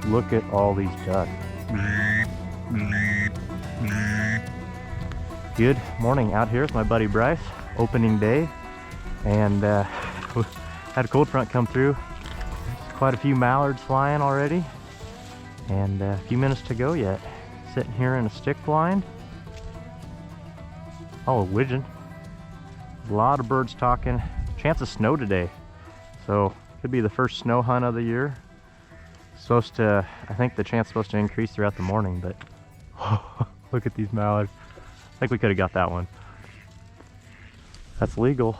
Look at all these ducks. Good morning out here with my buddy Bryce. Opening day, and had a cold front come through. Quite a few mallards flying already, and a few minutes to go yet. Sitting here in a stick blind. Oh, a widgeon. A lot of birds talking. Chance of snow today, so could be the first snow hunt of the year. Supposed to, I think the chance is supposed to increase throughout the morning, but look at these mallards. I think we could have got that one. That's legal.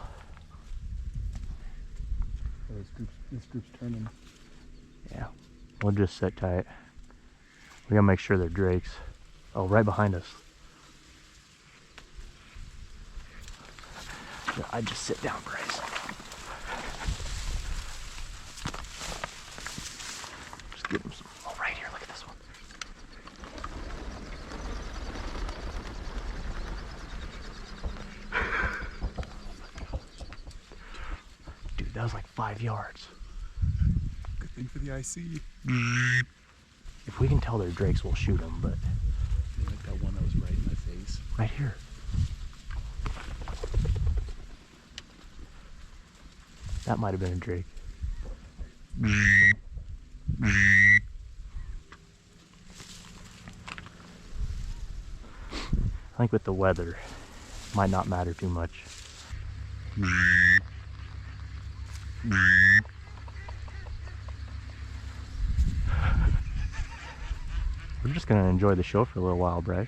This group's turning. Yeah, we'll just sit tight. We gotta make sure they're drakes. Oh, right behind us. I just sit down, Bryce. Just give him some. Oh, right here. Look at this one. Dude, that was like 5 yards. Good thing for the IC. If we can tell they're drakes, we'll shoot them, but... Like that one that was right in my face. Right here. That might have been a drake. I think with the weather, might not matter too much. We're just gonna enjoy the show for a little while, Bryce.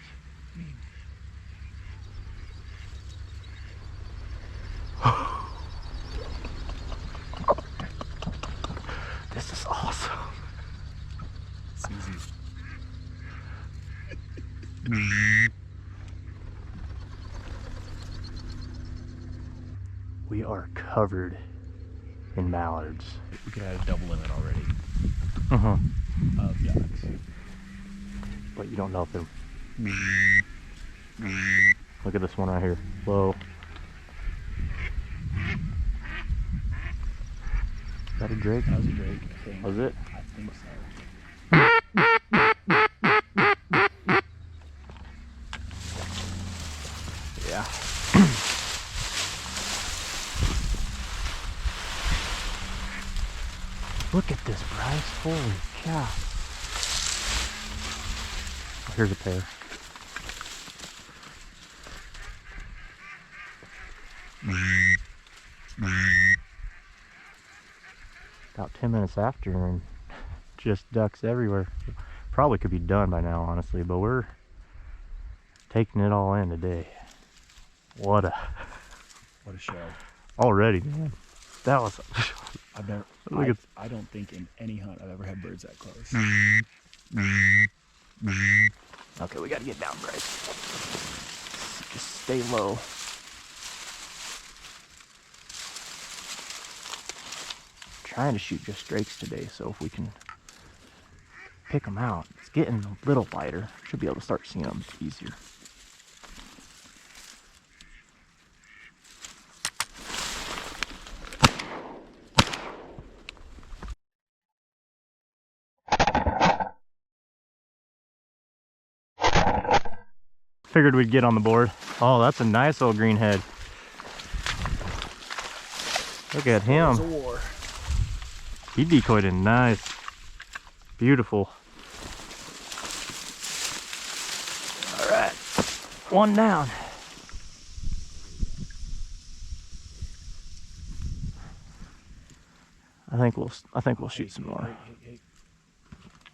This is awesome. It's easy. We are covered in mallards. We could add a double limit already. Uh-huh. Of ducks. But you don't know if they're... Look at this one right here. Whoa. Is that a drake? That was a drake, I think. Was it? I think so. Yeah. Look at this, Bryce. Holy cow. Oh, here's a pair. About 10 minutes after, and just ducks everywhere. Probably could be done by now, honestly, but we're taking it all in today. What a show. Already, man. That was... I've never... Look at... I don't think in any hunt I've ever had birds that close. Okay, we gotta get down, Bryce. Just stay low. Trying to shoot just drakes today, so if we can pick them out, it's getting a little lighter. Should be able to start seeing them easier. Figured we'd get on the board. Oh, that's a nice old green head. Look at him. He decoyed in nice. Beautiful. All right, one down. I think we'll shoot some more. Hey.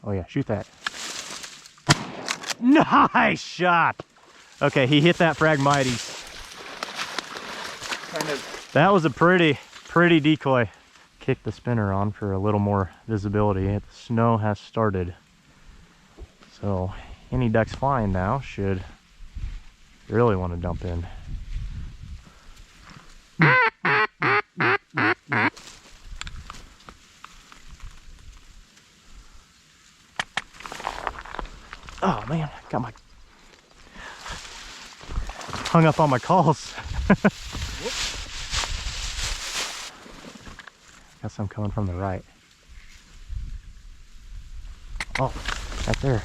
Oh yeah, shoot that. Nice shot. Okay, he hit that Phragmites. That was a pretty decoy. Kick the spinner on for a little more visibility. The snow has started, so any ducks flying now should really want to dump in. Oh man, got my hung up on my calls. Got some coming from the right. Oh, right there.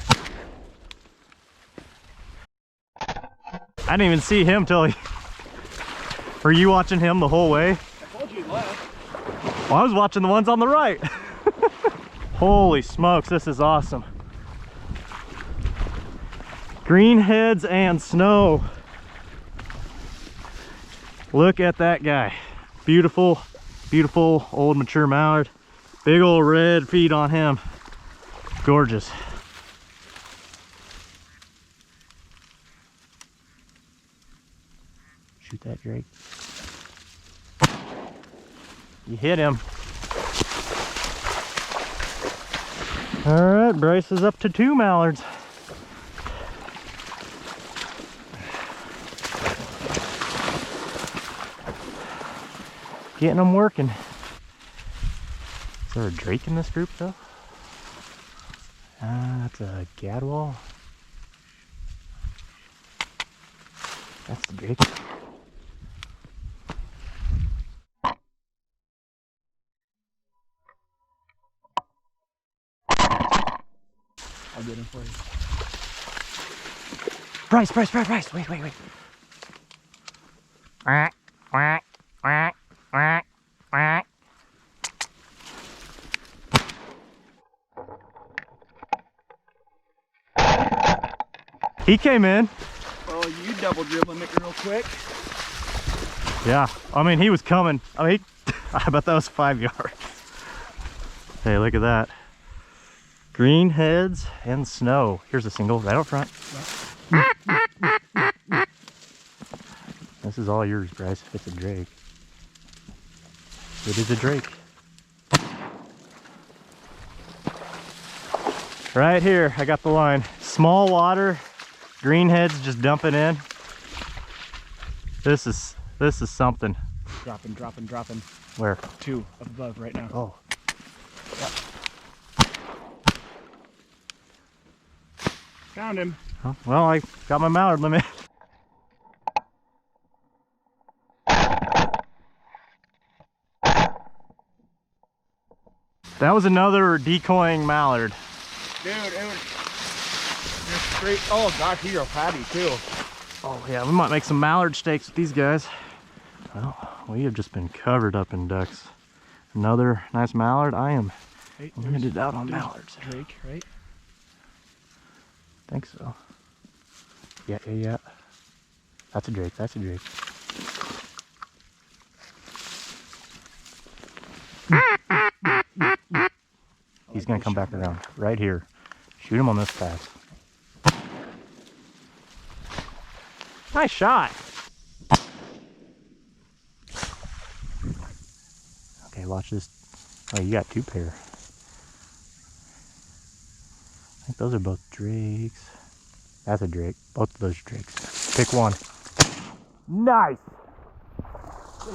I didn't even see him till he... Were you watching him the whole way? I told you left. Well, I was watching the ones on the right. Holy smokes, this is awesome. Greenheads and snow. Look at that guy. Beautiful, beautiful old mature mallard. Big old red feet on him. Gorgeous. Shoot that drake. You hit him. All right, Bryce is up to 2 mallards. Getting them working. Is there a drake in this group though? That's a gadwall. That's the drake. I'll get him for you. Bryce, wait. Quack, quack, quack, quack, quack. He came in. Oh, you double dribbling it real quick. Yeah, I mean, he was coming. I mean, I bet that was 5 yards. Hey, look at that. Green heads and snow. Here's a single right up front. This is all yours, Bryce. It's a drake. It is a drake. Right here, I got the line. Small water, green heads just dumping in. This is something. Dropping. Where? 2 up above right now. Oh. Yep. Found him. Oh, well, I got my mallard limit. That was another decoying mallard. Dude, it was just straight. Oh gosh, he's a fatty too. Oh yeah, we might make some mallard steaks with these guys. Well, we have just been covered up in ducks. Another nice mallard. I am limited out on mallards. Drake, right? I think so. Yeah. That's a drake. He's gonna come back around right here. Shoot him on this pass. Nice shot. Okay, watch this. Oh, you got 2 pair. I think those are both drakes. That's a drake. Both of those are drakes. Pick one. Nice.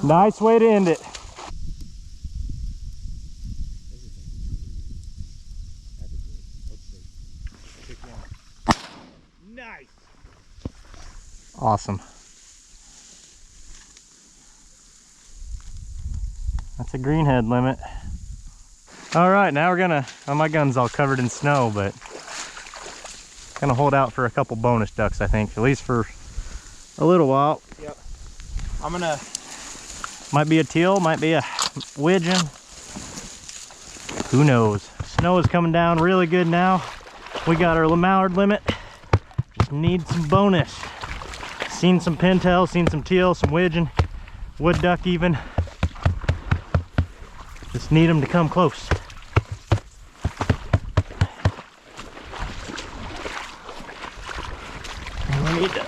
Nice way to end it. Nice. Awesome. That's a greenhead limit. All right, now we're gonna, well, my gun's all covered in snow, but gonna hold out for a couple bonus ducks, I think, at least for a little while. Yep. I'm gonna. Might be a teal, might be a widgeon. Who knows? Snow is coming down really good now. We got our mallard limit. Just need some bonus. Seen some pintails, seen some teal, some widgeon, wood duck even. Just need them to come close. And we need to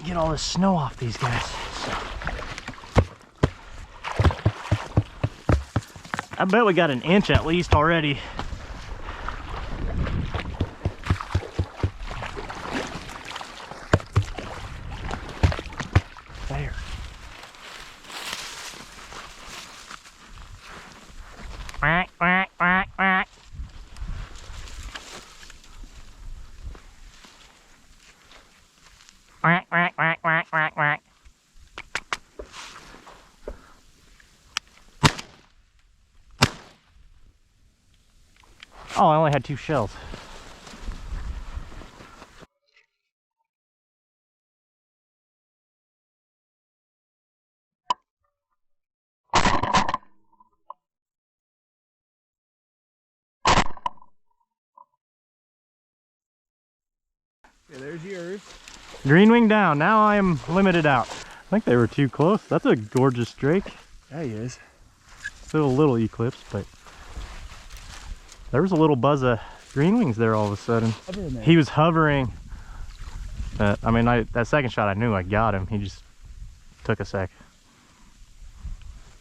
get all this snow off these guys. So. I bet we got an inch at least already. There. Quack, quack, quack, quack. Quack, quack, quack, quack, quack, quack. Oh, I only had 2 shells. Okay, there's yours. Green wing down. Now I am limited out. I think they were too close. That's a gorgeous drake. There he is. Still a little eclipse, but there was a little buzz of green wings there all of a sudden. He was hovering. I mean, that second shot, I knew I got him. He just took a sec.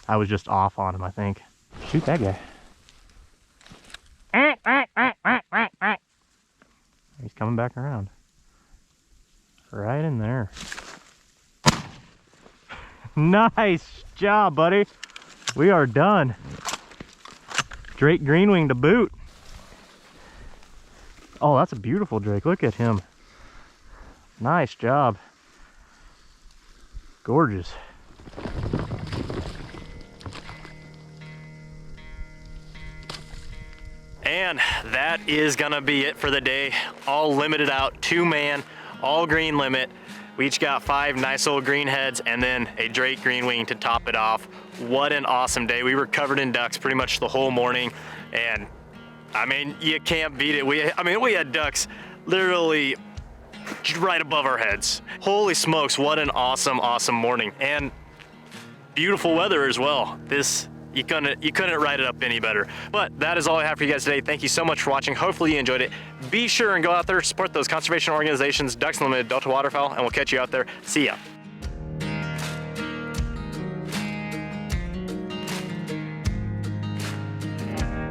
I was just off on him, I think. Shoot that guy. He's coming back around. Right in there. Nice job, buddy. We are done. Drake greenwing to boot. Oh, that's a beautiful drake. Look at him. Nice job. Gorgeous. And that is gonna be it for the day. All limited out, 2-man, all green limit. We each got 5 nice old green heads and then a drake green wing to top it off. What an awesome day. We were covered in ducks pretty much the whole morning. And I mean, you can't beat it. We had ducks literally right above our heads. Holy smokes, what an awesome, awesome morning. And beautiful weather as well. You couldn't write it up any better. But that is all I have for you guys today. Thank you so much for watching. Hopefully you enjoyed it. Be sure and go out there, support those conservation organizations, Ducks Unlimited, Delta Waterfowl, and we'll catch you out there. See ya.